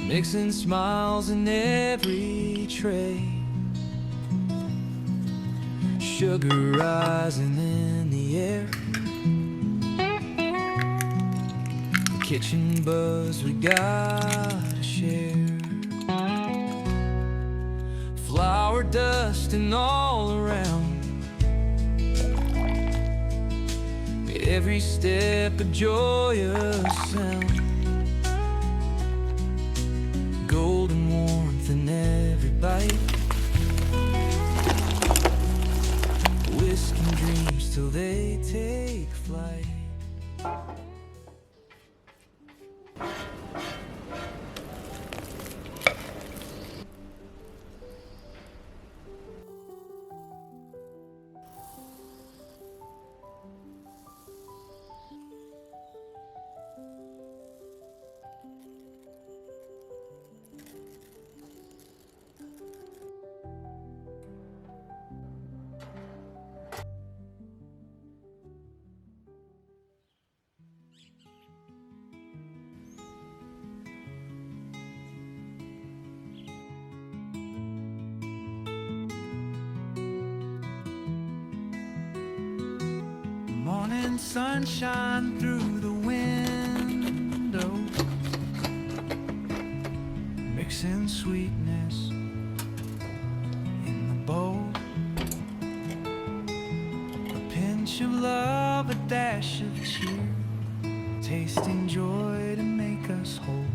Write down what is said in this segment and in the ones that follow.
mixing smiles in every tray, sugar rising in the air, the kitchen buzz we gotta share, flour dusting all around, made every step a joyous sound, golden warmth in every bite, whisking dreams till they take flight. Morning sunshine through the window, mixing sweetness in the bowl, a pinch of love, a dash of cheer, tasting joy to make us whole,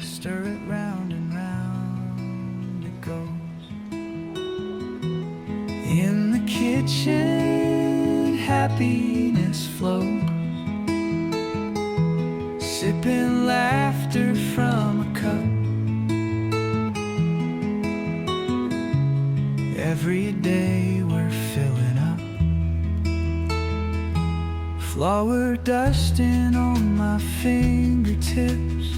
stir it round and round it goes. In the kitchen happiness flows, sipping laughter from a cup. Every day we're filling up, flour dusting on my fingertips,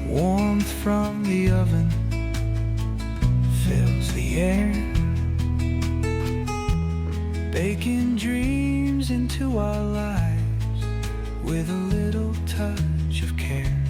warmth from the oven fills the air, baking dreams into our lives with a little touch of care.